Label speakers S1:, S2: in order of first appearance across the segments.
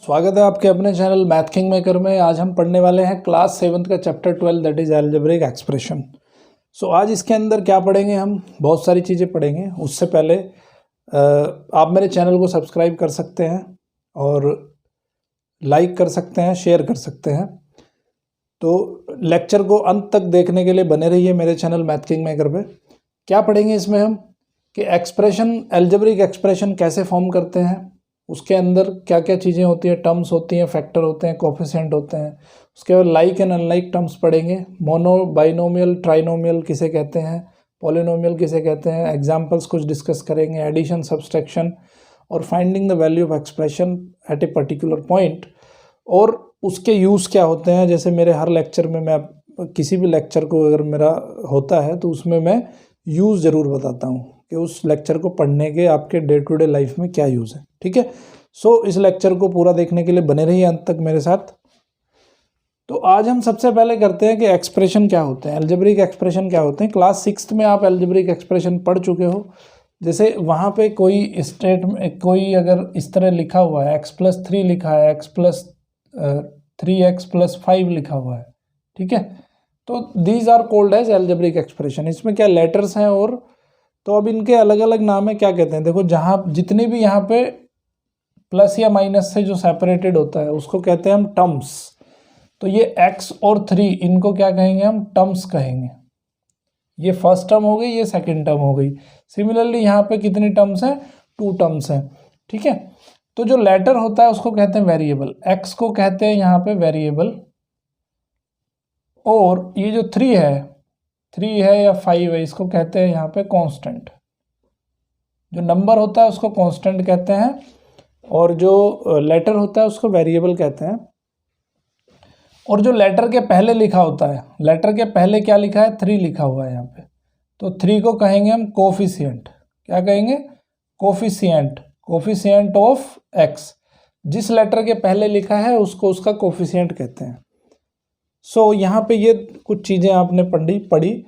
S1: स्वागत है आपके अपने चैनल मैथ किंग मेकर में। आज हम पढ़ने वाले हैं क्लास 7 का chapter 12 that is algebraic expression. So आज इसके अंदर क्या पढ़ेंगे, हम बहुत सारी चीज़ें पढ़ेंगे। उससे पहले आप मेरे चैनल को सब्सक्राइब कर सकते हैं और लाइक कर सकते हैं, शेयर कर सकते हैं। तो लेक्चर को अंत तक देखने के लिए बने रहिए मेरे चैनल मैथ किंग मेकर पे। क्या पढ़ेंगे इसमें हम कि एक्सप्रेशन, अलजेब्रिक एक्सप्रेशन कैसे फॉर्म करते हैं, उसके अंदर क्या क्या चीज़ें होती हैं, टर्म्स होती हैं, फैक्टर होते हैं, कोफिशिएंट होते हैं। उसके बाद लाइक एंड अनलाइक टर्म्स पढ़ेंगे। मोनो, बाइनोमियल, ट्राइनोमियल किसे कहते हैं, पॉलिनोमियल किसे कहते हैं, एग्जांपल्स कुछ डिस्कस करेंगे, एडिशन, सब्सट्रैक्शन और finding the value of expression at a particular point और उसके यूज़ क्या होते हैं। जैसे मेरे हर लेक्चर में, मैं किसी भी लेक्चर को अगर मेरा होता है तो उसमें मैं यूज़ ज़रूर बताता हूँ कि उस लेक्चर को पढ़ने के आपके डे टू डे लाइफ में क्या यूज़ है। ठीक है, सो इस लेक्चर को पूरा देखने के लिए बने रहिए अंत तक मेरे साथ। तो आज हम सबसे पहले करते हैं कि एक्सप्रेशन क्या होते हैं, अलजेब्रिक एक्सप्रेशन क्या होते हैं। क्लास 6 में आप अलजेब्रिक एक्सप्रेशन पढ़ चुके हो। जैसे वहाँ पे कोई स्टेट में कोई अगर इस तरह लिखा हुआ है x+3 लिखा है, x+3x+5 लिखा हुआ है, ठीक है, तो these are called as algebraic expression. इसमें क्या लेटर्स हैं और तो अब इनके अलग अलग नाम है। क्या कहते हैं, देखो, जहाँ जितने भी यहाँ पे प्लस या माइनस से जो सेपरेटेड होता है उसको कहते हैं हम टर्म्स। तो ये x और 3 इनको क्या कहेंगे, हम टर्म्स कहेंगे। ये फर्स्ट टर्म हो गई, ये सेकंड टर्म हो गई। सिमिलरली यहाँ पे कितनी टर्म्स हैं, 2 टर्म्स हैं, ठीक है। तो जो लेटर होता है उसको कहते हैं वेरिएबल, x को कहते हैं यहाँ पे वेरिएबल, और ये जो 3 है या 5 है, इसको कहते हैं यहाँ पे कांस्टेंट। जो नंबर होता है उसको कांस्टेंट कहते हैं और जो लेटर होता है उसको वेरिएबल कहते हैं। और जो लेटर के पहले लिखा होता है, लेटर के पहले क्या लिखा है, 3 लिखा हुआ है यहाँ पे, तो 3 को कहेंगे हम कोफिशिएंट। क्या कहेंगे, कोफिशिएंट ऑफ एक्स। जिस लेटर के पहले लिखा है उसको उसका कोफिशिएंट कहते हैं। सो यहाँ पे ये कुछ चीज़ें आपने पढ़ी।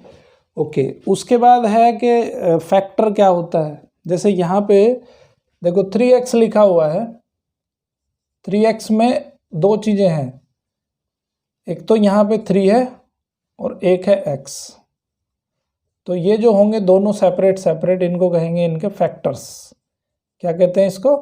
S1: ओके, उसके बाद है कि फैक्टर क्या होता है। जैसे यहाँ पे देखो 3x लिखा हुआ है, 3x में 2 चीज़ें हैं, एक तो यहाँ पे 3 है और एक है x। तो ये जो होंगे दोनों सेपरेट, इनको कहेंगे इनके फैक्टर्स। क्या कहते हैं इसको,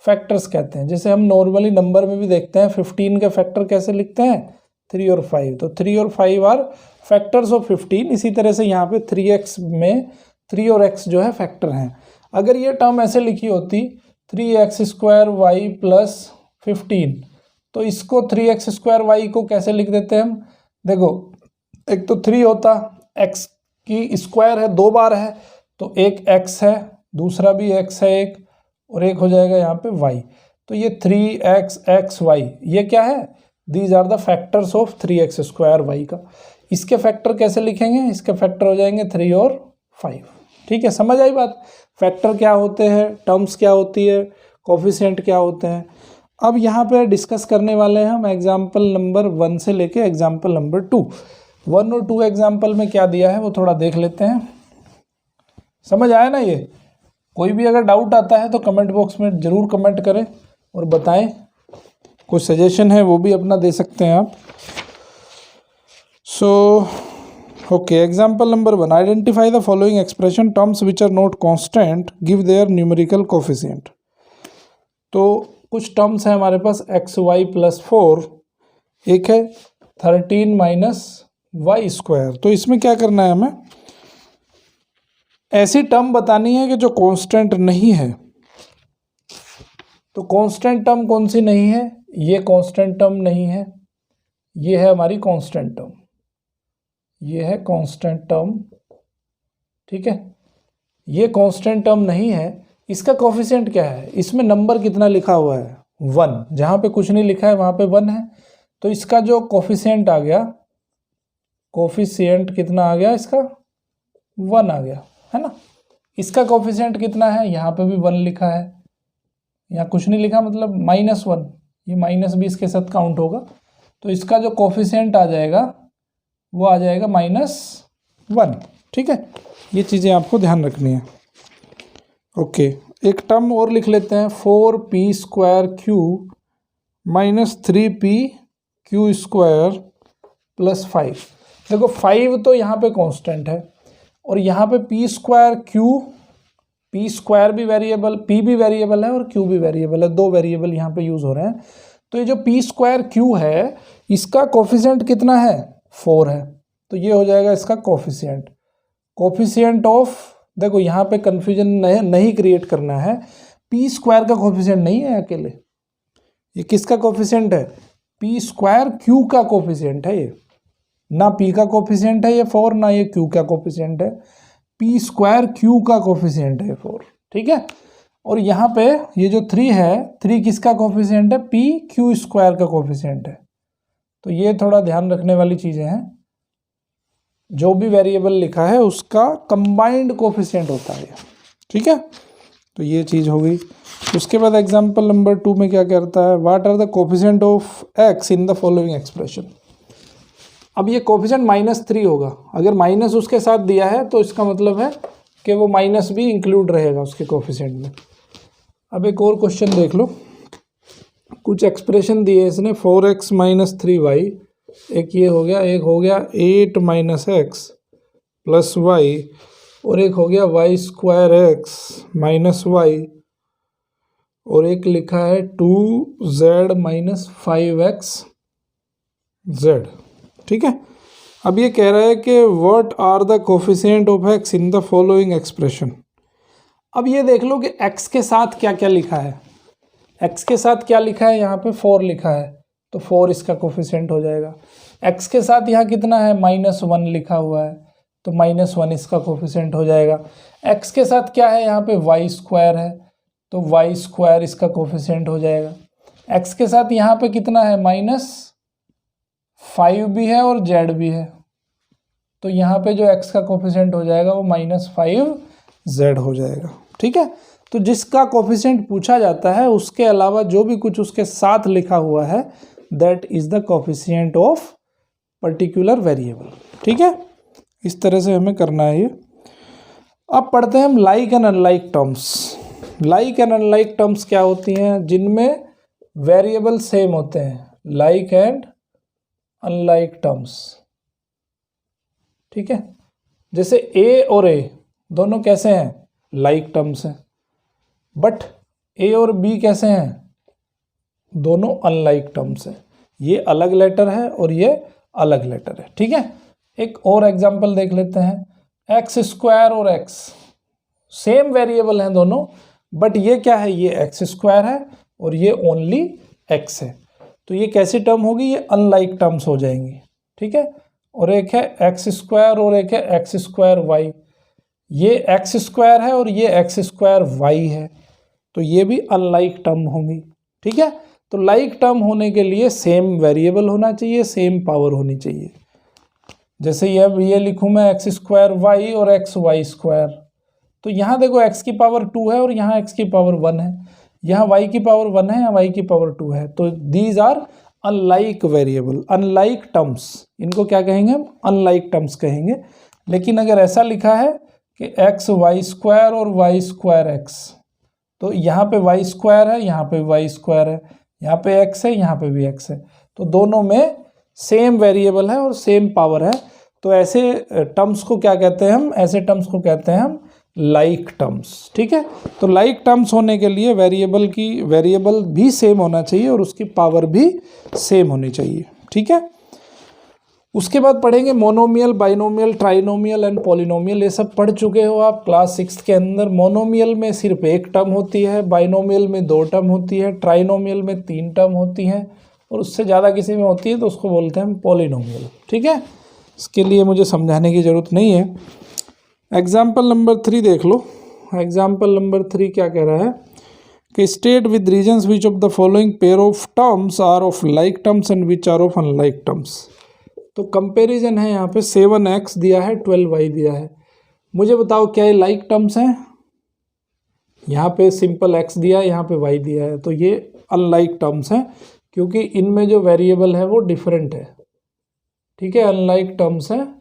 S1: फैक्टर्स कहते हैं। जैसे हम नॉर्मली नंबर में भी देखते हैं 15 के फैक्टर कैसे लिखते हैं, 3 और 5। तो 3 और 5 आर फैक्टर्स ऑफ 15। इसी तरह से यहाँ पे 3x में 3 और x जो है फैक्टर हैं। अगर ये टर्म ऐसे लिखी होती 3x² y + 15, तो इसको 3x² y को कैसे लिख देते हैं हम। देखो, एक तो 3 होता, x की स्क्वायर है, 2 बार है, तो एक x है, दूसरा भी x है एक, और एक हो जाएगा यहाँ पे y। तो ये 3x y ये क्या है, these are the factors of 3x² y का। इसके फैक्टर कैसे लिखेंगे, इसके फैक्टर हो जाएंगे 3 और 5। ठीक है, समझ आई बात। फैक्टर क्या होते हैं, टर्म्स क्या होती है, कोफिशिएंट क्या होते हैं। अब यहाँ पे डिस्कस करने वाले हैं हम एग्जाम्पल नंबर 1 से लेके एग्जाम्पल नंबर 2। 1 और 2 एग्जाम्पल में क्या दिया है वो थोड़ा देख लेते हैं। समझ आया ना ये। कोई भी अगर डाउट आता है तो कमेंट बॉक्स में ज़रूर कमेंट करें और बताएं। कोई सजेशन है वो भी अपना दे सकते हैं आप। So okay, example number 1, identify the following expression terms which are not constant, give their numerical coefficient. तो कुछ टर्म्स हैं हमारे पास xy + 4, एक है 13 - y²। तो इसमें क्या करना है, हमें ऐसी टर्म बतानी है कि जो कांस्टेंट नहीं है। तो कांस्टेंट टर्म कौन सी नहीं है, ये कांस्टेंट टर्म नहीं है, ये है हमारी कांस्टेंट टर्म, ये है कांस्टेंट टर्म, ठीक है। ये कांस्टेंट टर्म नहीं है, इसका कोफिशिएंट क्या है, इसमें नंबर कितना लिखा हुआ है, 1। जहाँ पे कुछ नहीं लिखा है वहाँ पे 1 है, तो इसका जो कोफिशिएंट आ गया, कोफिशिएंट कितना आ गया, इसका 1 आ गया, है ना। इसका कोफिशिएंट कितना है, यहाँ पे भी 1 लिखा है, यहाँ कुछ नहीं लिखा, मतलब -1, ये माइनस भी इसके साथ काउंट होगा। तो इसका जो कोफिशिएंट आ जाएगा वो आ जाएगा -1, ठीक है। ये चीज़ें आपको ध्यान रखनी है। ओके, एक टर्म और लिख लेते हैं, 4p² -3p² + 5। देखो 5 तो यहाँ पे कांस्टेंट है और यहाँ पे p² भी वेरिएबल, p भी वेरिएबल है और q भी वेरिएबल है, दो वेरिएबल यहाँ पे यूज हो रहे हैं। तो ये जो p²q है इसका कोफिशिएंट कितना है, 4 है। तो ये हो जाएगा इसका कोफिशिएंट ऑफ, देखो यहाँ पे कंफ्यूजन नहीं क्रिएट करना है, p² का कोफिशिएंट नहीं है अकेले, ये किसका कोफिशिएंट है, p²q का कोफिशिएंट है ये, ना p का कोफिशिएंट है ये 4, ना ये q का कोफिशिएंट है, p²q का कोफिशिएंट है 4, ठीक है। और यहाँ पे ये जो 3 है, 3 किसका कोफिशिएंट है, pq² का कोफिशिएंट है। तो ये थोड़ा ध्यान रखने वाली चीज़ें हैं, जो भी वेरिएबल लिखा है उसका कंबाइंड कोफिशिएंट होता है, ठीक है। तो ये चीज़ हो गई। उसके बाद एग्जांपल नंबर 2 में क्या करता है, what are the coefficient of x in the following expression. अब ये कोफिशिएंट -3 होगा, अगर माइनस उसके साथ दिया है तो इसका मतलब है कि वो माइनस भी इंक्लूड रहेगा उसके कोफिशिएंट में। अब एक और क्वेश्चन देख लो, कुछ एक्सप्रेशन दिए इसने 4x - 3y, एक ये हो गया, एक हो गया 8 - x + y, और एक हो गया y² x - y, और एक लिखा है 2z - 5x z, ठीक है। अब ये कह रहा है कि what are the coefficient of x in the following expression. अब ये देख लो कि x के साथ क्या क्या लिखा है, x के साथ क्या लिखा है, यहाँ पे 4 लिखा है तो 4 इसका कोफिशिएंट हो जाएगा। x के साथ यहाँ कितना है, -1 लिखा हुआ है तो -1 इसका कोफिशिएंट हो जाएगा। x के साथ क्या है, यहाँ पे y² है तो y² इसका कोफिशिएंट हो जाएगा। x के साथ यहाँ पे कितना है, -5 भी है और z भी है, तो यहाँ पे जो x का कोफिशिएंट हो जाएगा वो -5z हो जाएगा, ठीक है। तो जिसका कोफिशिएंट पूछा जाता है उसके अलावा जो भी कुछ उसके साथ लिखा हुआ है that is the coefficient of particular variable, ठीक है। इस तरह से हमें करना है ये। अब पढ़ते हैं हम like and unlike terms. Like and unlike terms क्या होती हैं, जिनमें वेरिएबल सेम होते हैं, लाइक एंड अनलाइक टर्म्स, ठीक है। जैसे a और a दोनों कैसे हैं, लाइक टर्म्स हैं, बट a और b कैसे हैं, दोनों अनलाइक टर्म्स हैं। ये अलग लेटर है और ये अलग लेटर है, ठीक है। एक और एग्जांपल देख लेते हैं, x² और x सेम वेरिएबल हैं दोनों, बट ये क्या है, ये x² है और ये ओनली x है, तो ये कैसी टर्म होगी, ये अनलाइक टर्म्स हो जाएंगी, ठीक है। और एक है x² और एक है x²y, ये x² है और ये x²y है, तो ये भी अनलाइक टर्म होंगी, ठीक है। तो लाइक टर्म होने के लिए सेम वेरिएबल होना चाहिए, सेम पावर होनी चाहिए। जैसे ये लिखूँ मैं x² और xy², तो यहाँ देखो x की पावर 2 है और यहाँ x की पावर 1 है, यहाँ y की पावर 1 है, यहाँ y की पावर 2 है, तो these are unlike variable, unlike terms, इनको क्या कहेंगे हम, अनलाइक टर्म्स कहेंगे। लेकिन अगर ऐसा लिखा है कि xy² और y²x, तो यहाँ पे y² है, यहाँ पे y² है, यहाँ पे x है, यहाँ पे भी x है, तो दोनों में सेम वेरिएबल है और सेम पावर है, तो ऐसे टर्म्स को क्या कहते हैं हम, ऐसे टर्म्स को कहते हैं हम लाइक टर्म्स, ठीक है। तो लाइक टर्म्स होने के लिए वेरिएबल भी सेम होना चाहिए और उसकी पावर भी सेम होनी चाहिए, ठीक है। उसके बाद पढ़ेंगे monomial, binomial, trinomial and polynomial. ये सब पढ़ चुके हो आप क्लास 6 के अंदर। मोनोमियल में सिर्फ एक टर्म होती है, बाइनोमियल में 2 टर्म होती है, ट्राइनोमियल में 3 टर्म होती हैं, और उससे ज़्यादा किसी में होती है तो उसको बोलते हैं पॉलिनोमियल, ठीक है। इसके लिए मुझे समझाने की ज़रूरत नहीं है। एग्जाम्पल नंबर 3 देख लो। एग्जाम्पल नंबर 3 क्या कह रहा है कि state with reasons which of the following pair of terms are of like terms and which are of unlike terms. तो कंपैरिजन है, यहाँ पे 7x दिया है, 12y दिया है। मुझे बताओ क्या ये लाइक टर्म्स हैं? यहाँ पे सिंपल x दिया है, यहाँ पे y दिया है, तो ये अनलाइक टर्म्स हैं क्योंकि इनमें जो वेरिएबल है वो डिफरेंट है, ठीक है। अनलाइक टर्म्स हैं,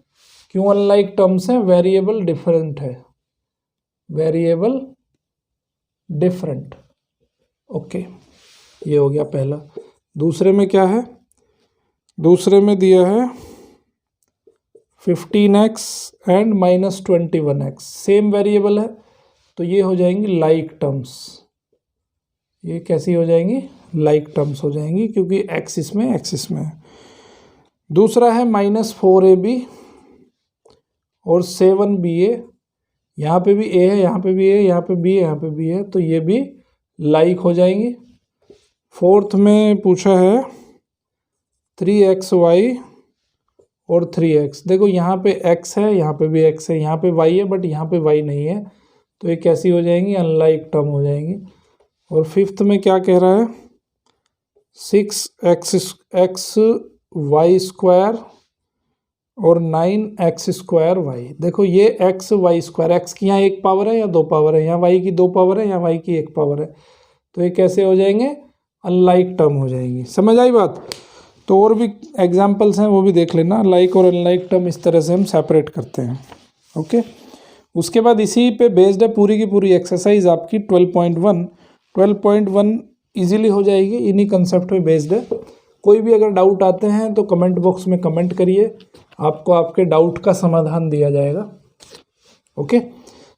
S1: क्यों अनलाइक टर्म्स हैं? वेरिएबल डिफरेंट है, वेरिएबल डिफरेंट, ओके। ये हो गया पहला। दूसरे में क्या है, दूसरे में दिया है 15x and -21x, same variable है, तो ये हो जाएंगी लाइक टर्म्स। ये कैसी हो जाएंगी, लाइक टर्म्स हो जाएंगी, क्योंकि x इसमें x इसमें है। दूसरा है -4ab और 7ba, यहाँ पे भी a है, यहाँ पे भी a, यहाँ पे b है, यहाँ पे b है, तो ये भी लाइक हो जाएंगी। फोर्थ में पूछा है 3xy और 3x, देखो यहाँ पे x है, यहाँ पे भी x है, यहाँ पे y है, बट यहाँ पे y नहीं है, तो ये कैसी हो जाएंगी, अनलाइक टर्म हो जाएंगी। और फिफ्थ में क्या कह रहा है, 6xy स्क्वायर और 9x स्क्वायर y। देखो ये x y स्क्वायर, x की यहाँ एक पावर है या दो पावर है, यहाँ y की दो पावर है, यहाँ y की एक पावर है, तो ये कैसे हो जाएंगे, अनलाइक टर्म हो जाएंगी। समझ आई बात। तो और भी एग्जाम्पल्स हैं, वो भी देख लेना। लाइक और अनलाइक टर्म इस तरह से हम सेपरेट करते हैं। ओके, उसके बाद इसी पे बेस्ड है पूरी की पूरी एक्सरसाइज आपकी 12.1 इजीली हो जाएगी, इन्हीं कंसेप्ट पे बेस्ड है। कोई भी अगर डाउट आते हैं तो कमेंट बॉक्स में कमेंट करिए, आपको आपके डाउट का समाधान दिया जाएगा। ओके,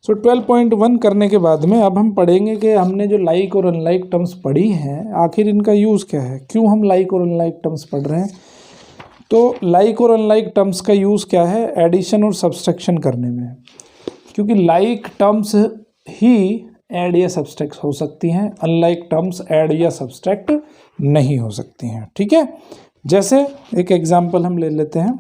S1: सो 12.1 करने के बाद में अब हम पढ़ेंगे कि हमने जो लाइक और अनलाइक टर्म्स पढ़ी हैं, आखिर इनका यूज़ क्या है, क्यों हम लाइक और अनलाइक टर्म्स पढ़ रहे हैं। तो लाइक और अनलाइक टर्म्स का यूज़ क्या है, एडिशन और सब्सट्रैक्शन करने में, क्योंकि लाइक टर्म्स ही ऐड या सब्सट्रैक्ट हो सकती हैं, अनलाइक टर्म्स ऐड या सब्सट्रैक्ट नहीं हो सकती हैं। ठीक है, जैसे एक एग्जांपल हम ले लेते हैं,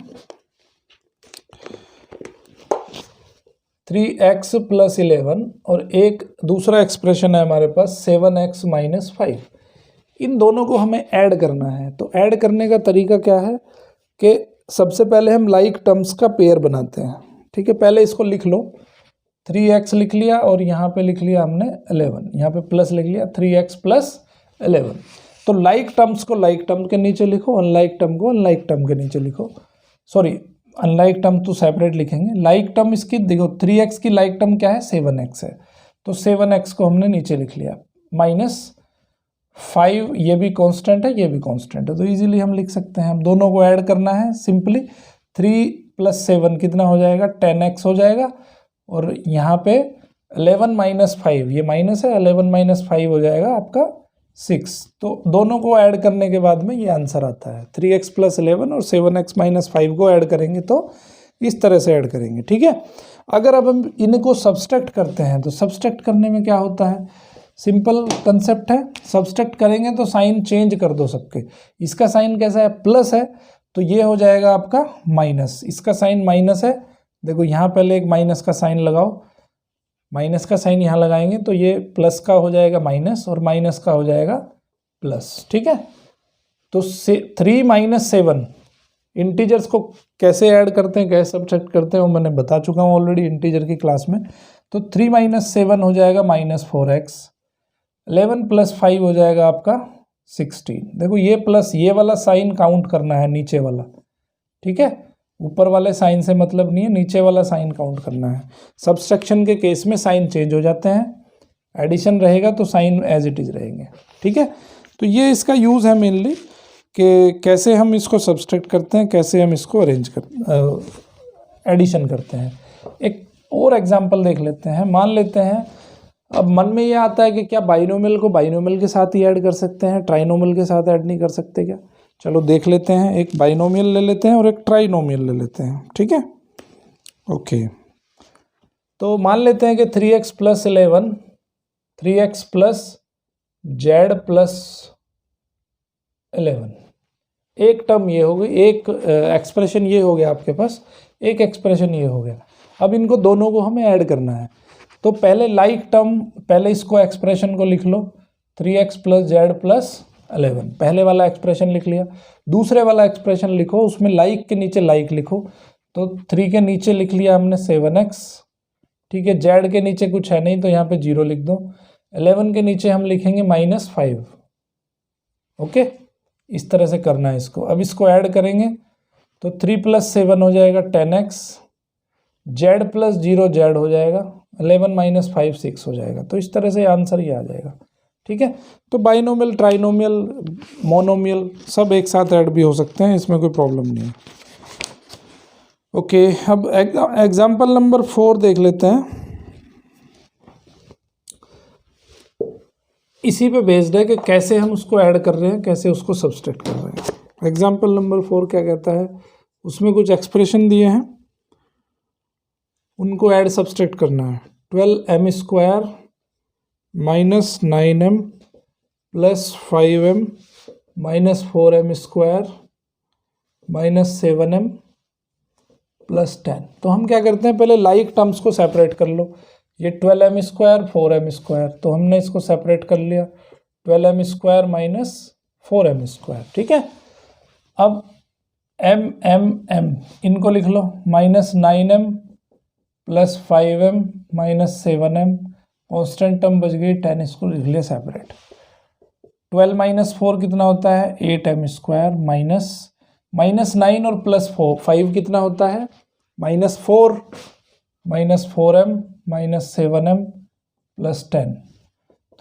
S1: 3x + 11 और एक दूसरा एक्सप्रेशन है हमारे पास 7x - 5। इन दोनों को हमें ऐड करना है। तो ऐड करने का तरीका क्या है कि सबसे पहले हम लाइक टर्म्स का पेयर बनाते हैं। ठीक है, पहले इसको लिख लो, 3x लिख लिया और यहाँ पे लिख लिया हमने 11, यहाँ पे प्लस लिख लिया 3x + 11। तो लाइक टर्म्स को लाइक टर्म के नीचे लिखो, अनलाइक टर्म को अनलाइक टर्म के नीचे लिखो। सॉरी, अनलाइक टर्म तो सेपरेट लिखेंगे। लाइक टर्म इसकी देखो, 3x की लाइक टर्म क्या है, 7x है, तो 7x को हमने नीचे लिख लिया, -5 ये भी कांस्टेंट है, ये भी कांस्टेंट है, तो इजीली हम लिख सकते हैं। हम दोनों को ऐड करना है सिंपली, 3 + 7 कितना हो जाएगा, 10x हो जाएगा, और यहाँ पे 11 - 5 ये माइनस है, 11 - 5 हो जाएगा आपका 6। तो दोनों को ऐड करने के बाद में ये आंसर आता है, 3x + 11 और 7x - 5 को ऐड करेंगे तो इस तरह से ऐड करेंगे। ठीक है, अगर अब हम इनको सब्सट्रैक्ट करते हैं तो सब्सट्रैक्ट करने में क्या होता है, सिंपल कंसेप्ट है, सब्सट्रैक्ट करेंगे तो साइन चेंज कर दो सबके। इसका साइन कैसा है, प्लस है, तो ये हो जाएगा आपका माइनस, इसका साइन माइनस है, देखो यहाँ पहले एक माइनस का साइन लगाओ, माइनस का साइन यहाँ लगाएंगे तो ये प्लस का हो जाएगा माइनस और माइनस का हो जाएगा प्लस। ठीक है, तो 3 - 7 इंटीजर्स को कैसे ऐड करते हैं, कैसे सब्ट्रैक्ट करते हैं, वो मैंने बता चुका हूँ ऑलरेडी इंटीजर की क्लास में। तो 3 - 7 हो जाएगा -4x, 11 + 5 हो जाएगा आपका 16। देखो ये प्लस ये वाला साइन काउंट करना है, नीचे वाला। ठीक है, ऊपर वाले साइन से मतलब नहीं है, नीचे वाला साइन काउंट करना है। सब्सट्रैक्शन के केस में साइन चेंज हो जाते हैं, एडिशन रहेगा तो साइन एज इट इज रहेंगे। ठीक है, तो ये इसका यूज़ है मेनली कि कैसे हम इसको सब्सट्रैक्ट करते हैं, कैसे हम इसको एडिशन करते हैं। एक और एग्जांपल देख लेते हैं। मान लेते हैं, अब मन में ये आता है कि क्या बाइनोमियल को बाइनोमियल के साथ ही ऐड कर सकते हैं, ट्राइनोमियल के साथ ऐड नहीं कर सकते क्या। चलो देख लेते हैं, एक बाइनोमियल ले लेते हैं और एक ट्राइनोमियल ले लेते हैं। ठीक है, ओके, तो मान लेते हैं कि 3x + 11, 3x + z + 11, एक टर्म ये हो गई, एक एक्सप्रेशन ये हो गया आपके पास, एक एक्सप्रेशन ये हो गया। अब इनको दोनों को हमें ऐड करना है, तो पहले लाइक टर्म, पहले इसको एक्सप्रेशन को लिख लो, 3x + z + 11, पहले वाला एक्सप्रेशन लिख लिया। दूसरे वाला एक्सप्रेशन लिखो, उसमें लाइक के नीचे लाइक लिखो, तो 3 के नीचे लिख लिया हमने 7x। ठीक है, z के नीचे कुछ है नहीं तो यहाँ पे 0 लिख दो, 11 के नीचे हम लिखेंगे -5। ओके, इस तरह से करना है इसको। अब इसको ऐड करेंगे तो 3 + 7 हो जाएगा 10x, z + 0 z हो जाएगा, 11 - 5 6 हो जाएगा। तो इस तरह से आंसर ये आ जाएगा। ठीक है। तो बाइनोमियल, ट्राइनोमियल, मोनोमियल सब एक साथ ऐड भी हो सकते हैं, इसमें कोई प्रॉब्लम नहीं है। ओके, अब एग्जाम्पल नंबर 4 देख लेते हैं। इसी पे बेस्ड है कि कैसे हम उसको ऐड कर रहे हैं, कैसे उसको सब्सट्रैक्ट कर रहे हैं। एग्जाम्पल नंबर 4 क्या कहता है, उसमें कुछ एक्सप्रेशन दिए हैं, उनको ऐड सब्सट्रैक्ट करना है। 12m² minus 9m plus 5m minus 4m² minus 7m plus 10। तो हम क्या करते हैं, पहले लाइक टर्म्स को सेपरेट कर लो। ये 12m², 4m², तो हमने इसको सेपरेट कर लिया, 12m² माइनस 4m², ठीक है। अब m इनको लिख लो, minus 9m plus 5m minus 7m, constant term बच गई 10, इसको लिख लिया सेपरेट। 12 माइनस 4 कितना होता है, 8m² माइनस 9 और प्लस 5 कितना होता है, -4 minus 4m minus 7m plus 10,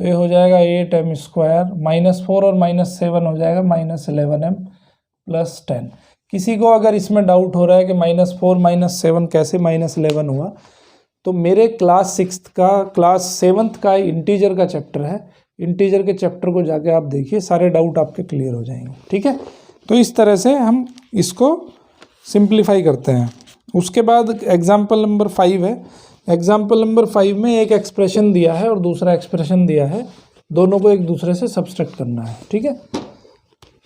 S1: तो ये हो जाएगा 8m², -4 और -7 हो जाएगा -11m प्लस 10। किसी को अगर इसमें डाउट हो रहा है कि -4 -7 कैसे -11 हुआ, तो मेरे क्लास 7th का इंटीजर का चैप्टर है, इंटीजर के चैप्टर को जाके आप देखिए, सारे डाउट आपके क्लियर हो जाएंगे, ठीक है। तो इस तरह से हम इसको सिंप्लीफाई करते हैं। उसके बाद एग्जाम्पल नंबर 5 है। एग्जाम्पल नंबर 5 में एक एक्सप्रेशन दिया है और दूसरा एक्सप्रेशन दिया है, दोनों को एक दूसरे से सब्सट्रैक्ट करना है, ठीक है।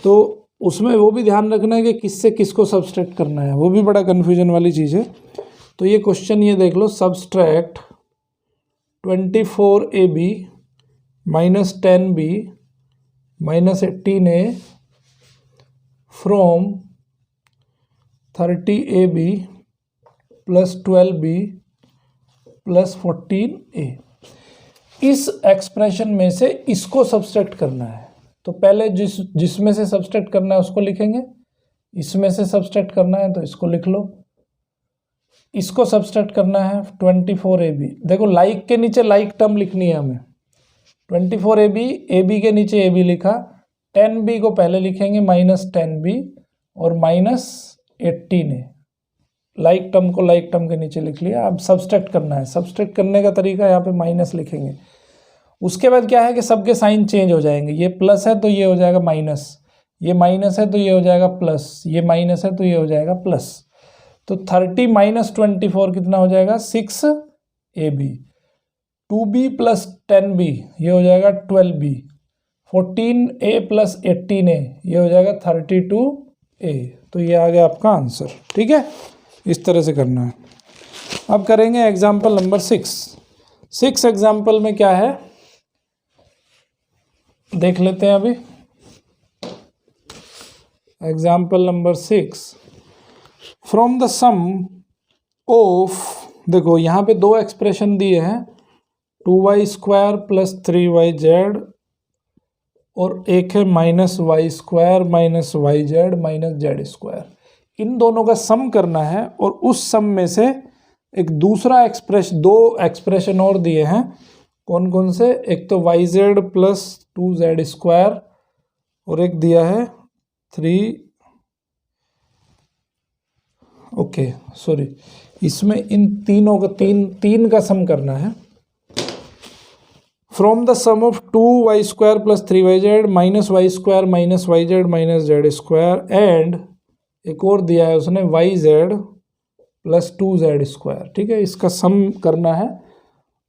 S1: तो उसमें वो भी ध्यान रखना है कि किससे किसको सब्सट्रैक्ट करना है, वो भी बड़ा कन्फ्यूजन वाली चीज़ है। तो ये क्वेश्चन ये देख लो, subtract 24ab minus 10b minus 18a from 30ab plus 12b plus 14a। इस एक्सप्रेशन में से इसको सब्सट्रैक्ट करना है। तो पहले जिसमें से सब्सट्रैक्ट करना है उसको लिखेंगे, इसमें से सब्सट्रैक्ट करना है तो इसको लिख लो। इसको सब्सट्रैक्ट करना है 24ab, देखो लाइक के नीचे लाइक टर्म लिखनी है हमें। 24ab, ab के नीचे ab लिखा, 10b को पहले लिखेंगे माइनस 10b और माइनस 18a, लाइक टर्म को लाइक टर्म के नीचे लिख लिया। अब सब्सट्रैक्ट करना है, सब्सट्रैक्ट करने का तरीका यहाँ पे माइनस लिखेंगे। उसके बाद क्या है कि सबके साइन चेंज हो जाएंगे, ये प्लस है तो ये हो जाएगा माइनस, ये माइनस है तो ये हो जाएगा प्लस, ये माइनस है तो ये हो जाएगा प्लस। तो 30 माइनस 24 कितना हो जाएगा, 6ab, 2b प्लस 10b ये हो जाएगा 12b, 14a प्लस 18a ये हो जाएगा 32a। तो ये आ गया आपका आंसर, ठीक है। इस तरह से करना है। अब करेंगे एग्जाम्पल नंबर 6 एग्जाम्पल में क्या है देख लेते हैं अभी। Example number 6, from the sum of, देखो यहाँ पे दो एक्सप्रेशन दिए हैं, 2y² प्लस 3yz और एक है -y² minus yz minus z²। इन दोनों का सम करना है और उस सम में से एक दूसरा दो एक्सप्रेशन और दिए हैं। कौन कौन से, एक तो yz प्लस 2z² और एक दिया है 3, ओके सॉरी, इसमें इन तीनों का तीन का सम करना है। From the sum of 2y² plus 3yz minus y² minus yz minus z² and एक और दिया है उसने yz प्लस 2z², ठीक है। इसका सम करना है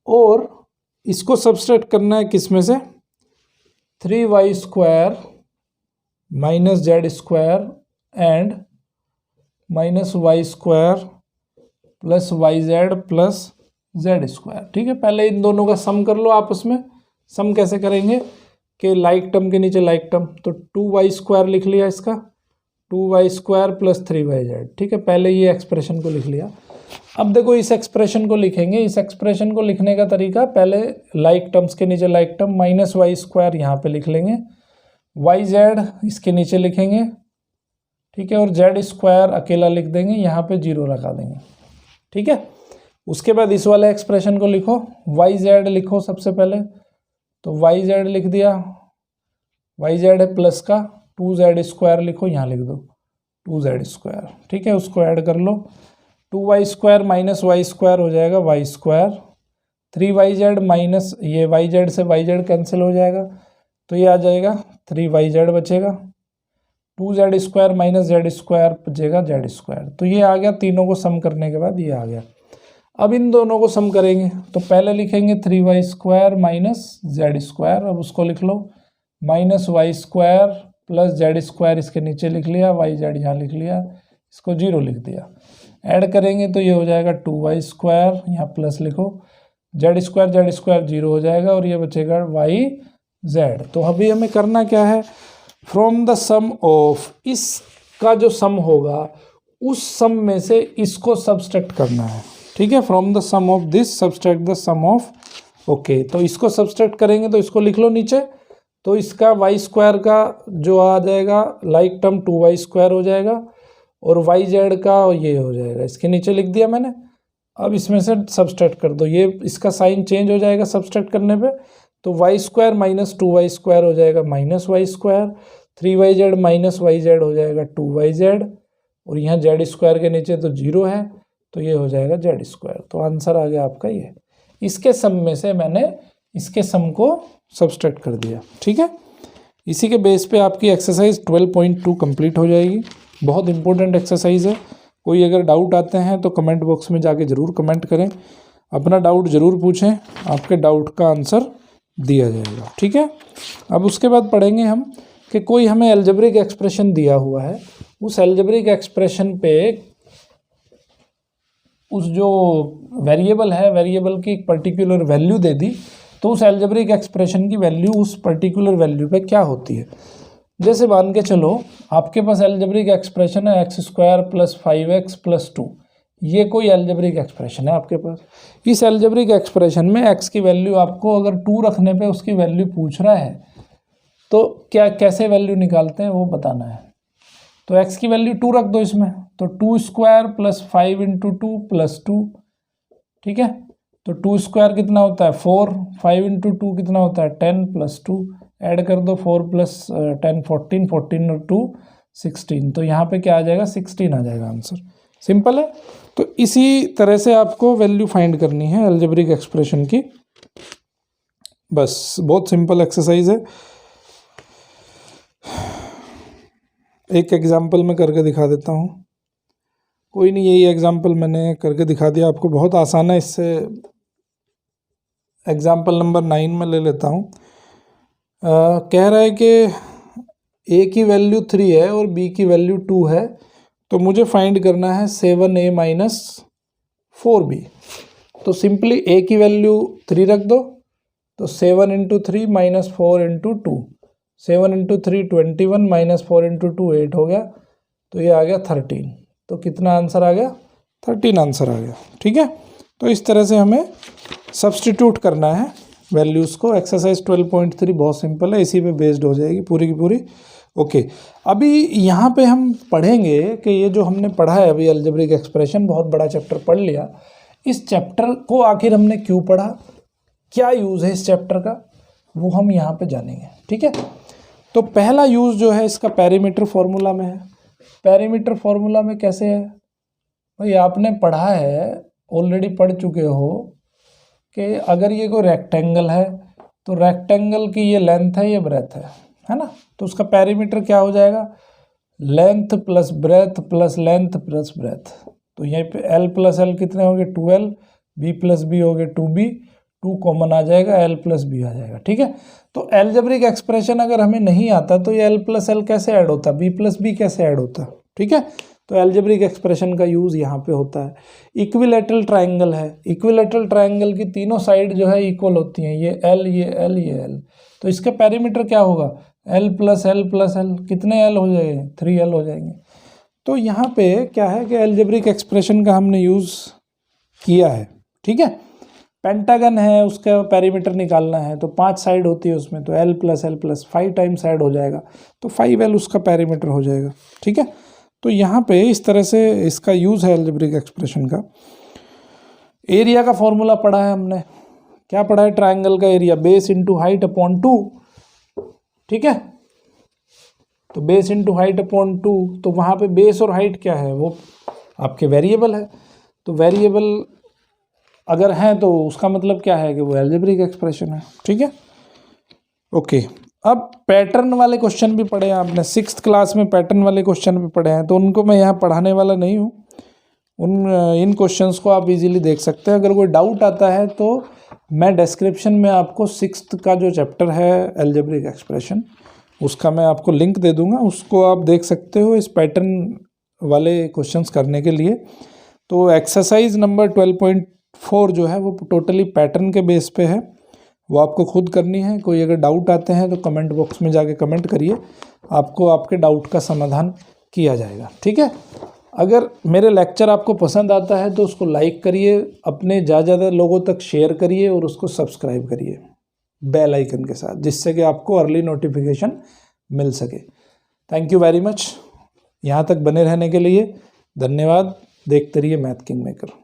S1: और इसको सब्सट्रैक्ट करना है किस में से, 3y² minus z² and minus y² plus yz plus z², ठीक है। पहले इन दोनों का सम कर लो आपस में। सम कैसे करेंगे कि लाइक टर्म के नीचे लाइक टर्म, तो 2y² लिख लिया इसका, 2y² प्लस 3yz, ठीक है। पहले ये एक्सप्रेशन को लिख लिया। अब देखो इस एक्सप्रेशन को लिखेंगे। इस एक्सप्रेशन को लिखने का तरीका, पहले लाइक टर्म्स के नीचे लाइक टर्म माइनस y² यहाँ पे लिख लेंगे, yz इसके नीचे लिखेंगे, ठीक है, और z² अकेला लिख देंगे, यहाँ पे 0 लगा देंगे, ठीक है। उसके बाद इस वाले एक्सप्रेशन को लिखो, yz लिखो सबसे पहले तो वाई जेड लिख दिया, वाई जेड है प्लस का 2z² लिखो, यहाँ लिख दो 2z², ठीक है, उसको ऐड कर लो, 2y² माइनस y² हो जाएगा y², 3yz माइनस ये yz से yz कैंसिल हो जाएगा, तो ये आ जाएगा 3yz बचेगा, 2z² माइनस z² बचेगा z², तो ये आ गया, तीनों को सम करने के बाद ये आ गया। अब इन दोनों को सम करेंगे तो पहले लिखेंगे 3y² माइनस z², अब उसको लिख लो माइनस y² प्लस z², इसके नीचे लिख लिया, yz यहाँ लिख लिया, इसको 0 लिख दिया, ऐड करेंगे तो ये हो जाएगा 2y², यहाँ प्लस लिखो, z² 0 हो जाएगा और ये बचेगा yz। तो अभी हमें करना क्या है, फ्रॉम द सम ऑफ, इसका जो सम होगा उस सम में से इसको सब्सट्रैक्ट करना है, ठीक है, from the sum of this subtract the sum of, okay, तो इसको सब्सट्रैक्ट करेंगे तो इसको लिख लो नीचे, तो इसका y² का जो आ जाएगा लाइक टर्म 2y² हो जाएगा और yz का ये हो जाएगा, इसके नीचे लिख दिया मैंने। अब इसमें से सब्सट्रैक्ट कर दो, ये इसका साइन चेंज हो जाएगा सब्सट्रैक्ट करने पे, तो y² माइनस 2y² हो जाएगा minus y², 3yz minus yz हो जाएगा 2yz, और यहाँ z² के नीचे तो 0 है, तो ये हो जाएगा z²। तो आंसर आ गया आपका ये, इसके सम में से मैंने इसके सम को सब्सट्रैक्ट कर दिया, ठीक है। इसी के बेस पे आपकी एक्सरसाइज 12.2 कंप्लीट हो जाएगी। बहुत इंपॉर्टेंट एक्सरसाइज है, कोई अगर डाउट आते हैं तो कमेंट बॉक्स में जाके ज़रूर कमेंट करें, अपना डाउट ज़रूर पूछें, आपके डाउट का आंसर दिया जाएगा, ठीक है। अब उसके बाद पढ़ेंगे हम कि कोई हमें अलजेब्रिक एक्सप्रेशन दिया हुआ है, उस अलजेब्रिक एक्सप्रेशन पे उस जो वेरिएबल है, वेरिएबल की एक पर्टिकुलर वैल्यू दे दी, तो उस अलजेब्रिक एक्सप्रेशन की वैल्यू उस पर्टिकुलर वैल्यू पे क्या होती है। जैसे मान के चलो आपके पास अलजेब्रिक एक्सप्रेशन है x² + 5x + 2, ये कोई अलजेब्रिक एक्सप्रेशन है आपके पास। इस अलजेब्रिक एक्सप्रेशन में x की वैल्यू आपको अगर 2 रखने पे उसकी वैल्यू पूछ रहा है, तो क्या कैसे वैल्यू निकालते हैं वो बताना है। तो x की वैल्यू 2 रख दो इसमें, तो 2² + 5 × 2 + 2, ठीक है। तो 2² कितना होता है 4, 5 × 2 कितना होता है 10 + 2, ऐड कर दो 4 + 10 14, 14 और 2 16, तो यहाँ पे क्या आ जाएगा 16 आ जाएगा आंसर। सिंपल है। तो इसी तरह से आपको वैल्यू फाइंड करनी है अलजेब्रिक एक्सप्रेशन की, बस बहुत सिंपल एक्सरसाइज है। एक एग्जाम्पल मैं करके दिखा देता हूँ, कोई नहीं, यही एग्जाम्पल मैंने करके दिखा दिया आपको, बहुत आसान है। इससे एग्जाम्पल नंबर 9 में ले लेता हूँ। कह रहा है कि a की वैल्यू 3 है और b की वैल्यू 2 है, तो मुझे फाइंड करना है 7a - 4b। तो सिंपली a की वैल्यू 3 रख दो, तो 7 × 3 - 4 × 2, 7 × 3 21 - 4 × 2 8 हो गया, तो ये आ गया 13। तो कितना आंसर आ गया 13 आंसर आ गया, ठीक है। तो इस तरह से हमें सब्सटीट्यूट करना है वैल्यूज़ को। एक्सरसाइज 12.3 बहुत सिंपल है, इसी पे बेस्ड हो जाएगी पूरी की पूरी। ओके, अभी यहाँ पे हम पढ़ेंगे कि ये जो हमने पढ़ा है अभी अलजेब्रिक एक्सप्रेशन, बहुत बड़ा चैप्टर पढ़ लिया। इस चैप्टर को आखिर हमने क्यों पढ़ा, क्या यूज़ है इस चैप्टर का, वो हम यहाँ पे जानेंगे, ठीक है। तो पहला यूज़ जो है इसका पेरीमीटर फॉर्मूला में है। पेरीमीटर फॉर्मूला में कैसे है भाई, आपने पढ़ा है, ऑलरेडी पढ़ चुके हो कि अगर ये कोई रेक्टेंगल है तो रेक्टेंगल की ये लेंथ है, ये ब्रेथ है ना, तो उसका पेरीमीटर क्या हो जाएगा, length plus breadth plus length plus breadth. तो यहीं पे L + L कितने हो गए 2L, B + B हो गए 2B, 2 कॉमन आ जाएगा, L + B आ जाएगा, ठीक है। तो अलजेब्रिक एक्सप्रेशन अगर हमें नहीं आता तो ये L + L कैसे ऐड होता, B + B कैसे ऐड होता, ठीक है। तो अलजेब्रिक एक्सप्रेशन का यूज़ यहाँ पे होता है। इक्विलैटरल ट्रायंगल है, इक्विलैटरल ट्रायंगल की तीनों साइड जो है इक्वल होती हैं, ये L ये L ये L, तो इसका पेरीमीटर क्या होगा L + L + L, कितने L हो जाएंगे 3L हो जाएंगे। तो यहाँ पे क्या है कि अलजेब्रिक एक्सप्रेशन का हमने यूज़ किया है, ठीक है। पेंटागन है, उसका पेरीमीटर निकालना है तो 5 साइड होती है उसमें, तो L + L + 5 टाइम साइड हो जाएगा, तो 5L उसका पेरीमीटर हो जाएगा, ठीक है। तो यहाँ पे इस तरह से इसका यूज़ है अलजेब्रिक एक्सप्रेशन का। एरिया का फॉर्मूला पढ़ा है हमने, क्या पढ़ा है ट्राइंगल का area, base into height upon 2, ठीक है। तो बेस इंटू हाइट अपॉन 2, तो वहाँ पे बेस और हाइट क्या है, वो आपके वेरिएबल है। तो वेरिएबल अगर हैं तो उसका मतलब क्या है कि वो अलजेब्रिक एक्सप्रेशन है, ठीक है। ओके, अब पैटर्न वाले क्वेश्चन भी पढ़े हैं आपने, 6th क्लास में पैटर्न वाले क्वेश्चन भी पढ़े हैं, तो उनको मैं यहाँ पढ़ाने वाला नहीं हूँ। इन क्वेश्चंस को आप इजीली देख सकते हैं। अगर कोई डाउट आता है तो मैं डिस्क्रिप्शन में आपको 6th का जो चैप्टर है अलजेब्रिक एक्सप्रेशन, उसका मैं आपको लिंक दे दूंगा, उसको आप देख सकते हो इस पैटर्न वाले क्वेश्चंस करने के लिए। तो एक्सरसाइज नंबर 12.4 जो है वो टोटली पैटर्न के बेस पे है, वो आपको खुद करनी है। कोई अगर डाउट आते हैं तो कमेंट बॉक्स में जाके कमेंट करिए, आपको आपके डाउट का समाधान किया जाएगा, ठीक है। अगर मेरे लेक्चर आपको पसंद आता है तो उसको लाइक करिए, अपने ज़्यादा लोगों तक शेयर करिए और उसको सब्सक्राइब करिए बेल आइकन के साथ, जिससे कि आपको अर्ली नोटिफिकेशन मिल सके। थैंक यू वेरी मच, यहाँ तक बने रहने के लिए धन्यवाद। देखते रहिए मैथ किंग मेकर।